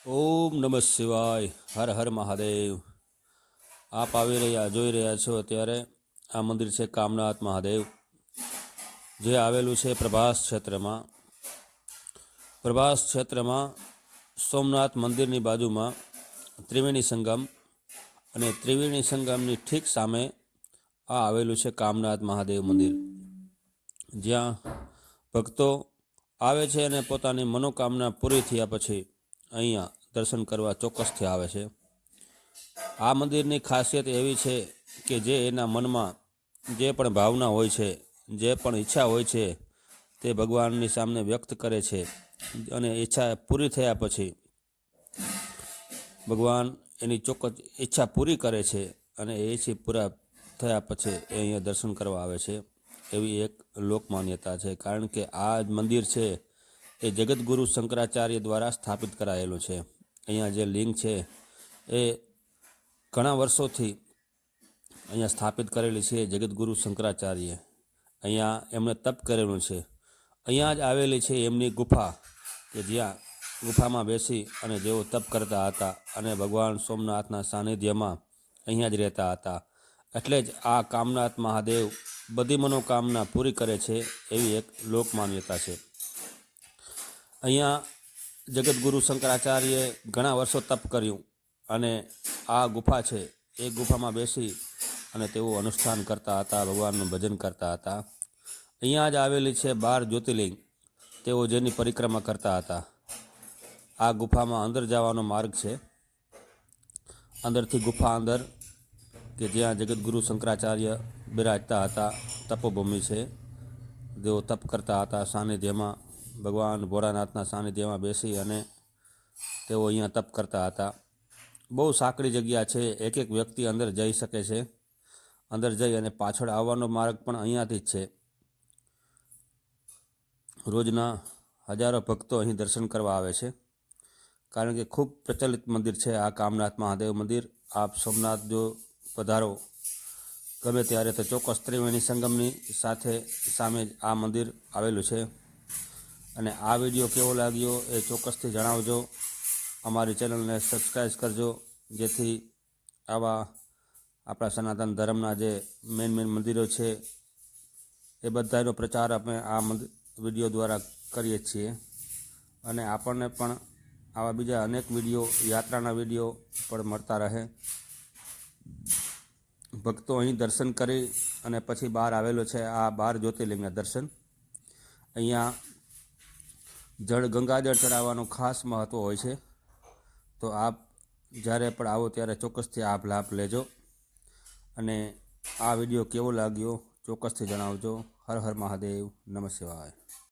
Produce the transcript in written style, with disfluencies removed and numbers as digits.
ઓમ નમઃ શિવાય. હર હર મહાદેવ. આપ જોઈ રહ્યા છો અત્યારે આ મંદિર છે કામનાથ મહાદેવ, જે આવેલું છે પ્રભાસ ક્ષેત્રમાં સોમનાથ મંદિરની બાજુમાં ત્રિવેણી સંગમ, અને ત્રિવેણી સંગમની ઠીક સામે આ આવેલું છે કામનાથ મહાદેવ મંદિર, જ્યાં ભક્તો આવે છે અને પોતાની મનોકામના પૂરી થયા પછી અહીંયા દર્શન કરવા ચોક્કસથી આવે છે. આ મંદિરની ખાસિયત એવી છે કે જે એના મનમાં જે પણ ભાવના હોય છે, જે પણ ઈચ્છા હોય છે, તે ભગવાનની સામે વ્યક્ત કરે છે, અને ઈચ્છા પૂરી થયા પછી ભગવાન એની ચોક્કસ ઈચ્છા પૂરી કરે છે, અને એ ઈચ્છા પૂરા થયા પછી એ અહીંયા દર્શન કરવા આવે છે. એવી એક લોકમાન્યતા છે, કારણ કે આ મંદિર છે એ જગતગુરુ શંકરાચાર્ય દ્વારા સ્થાપિત કરાયેલું છે. અહીંયા જે લિંગ છે એ ઘણા વર્ષોથી અહીંયા સ્થાપિત કરેલી છે જગતગુરુ શંકરાચાર્ય. અહીંયા એમણે તપ કરેલું છે. અહીંયા જ આવેલી છે એમની ગુફા, કે જ્યાં ગુફામાં બેસી અને જેઓ તપ કરતા હતા અને ભગવાન સોમનાથના સાનિધ્યમાં અહીંયા જ રહેતા હતા. એટલે જ આ કામનાથ મહાદેવ બધી મનોકામના પૂરી કરે છે એવી એક લોકમાન્યતા છે. અહીંયા જગતગુરુ શંકરાચાર્યએ ઘણા વર્ષો તપ કર્યું, અને આ ગુફા છે એ ગુફામાં બેસી અને તેઓ અનુષ્ઠાન કરતા હતા, ભગવાનનું ભજન કરતા હતા. અહીંયા જ આવેલી છે 12 જ્યોતિર્લિંગ, તેઓ જેની પરિક્રમા કરતા હતા. આ ગુફામાં અંદર જવાનો માર્ગ છે, અંદરથી ગુફા અંદર, કે જ્યાં જગતગુરુ શંકરાચાર્ય બિરાજતા હતા. તપોભૂમિ છે, જેઓ તપ કરતા હતા સાનિધ્યમાં, ભગવાન ભોળાનાથના સાનિધ્યમાં બેસી અને તેઓ અહીંયા તપ કરતા હતા. બહુ સાંકડી જગ્યા છે, એક એક વ્યક્તિ અંદર જઈ શકે છે. અંદર જઈ અને પાછળ આવવાનો માર્ગ પણ અહીંયાથી જ છે. રોજના હજારો ભક્તો અહીં દર્શન કરવા આવે છે, કારણ કે ખૂબ પ્રચલિત મંદિર છે આ કામનાથ મહાદેવ મંદિર. આપ સોમનાથ જો પધારો ગમે ત્યારે તો ચોક્કસ ત્રિવેણી સંગમની સામે જ આ મંદિર આવેલું છે. અને આ વિડીયો કેવો લાગ્યો એ ચોક્કસથી જણાવજો. અમારી ચેનલને સબસ્ક્રાઈબ કરજો, જેથી આવા આપણા સનાતન ધર્મના જે મેન મંદિરો છે એ બધાનો પ્રચાર અમે આ વિડીયો દ્વારા કરીએ છીએ. અને આપણને પણ આવા બીજા અનેક વિડીયો, યાત્રાના વિડીયો પણ મળતા રહે. ભક્તો અહીં દર્શન કરી અને પછી બહાર આવેલો છે આ 12 જ્યોતિર્લિંગના દર્શન. અહીંયા ગંગાજળ ચડાવવાનું ખાસ મહત્ત્વ હોય છે, તો આપ જ્યારે પણ આવો ત્યારે ચોક્કસથી આપ લાભ લેજો. અને આ વિડીયો કેવો લાગ્યો ચોક્કસથી જણાવજો. હર હર મહાદેવ. નમઃ શિવાય.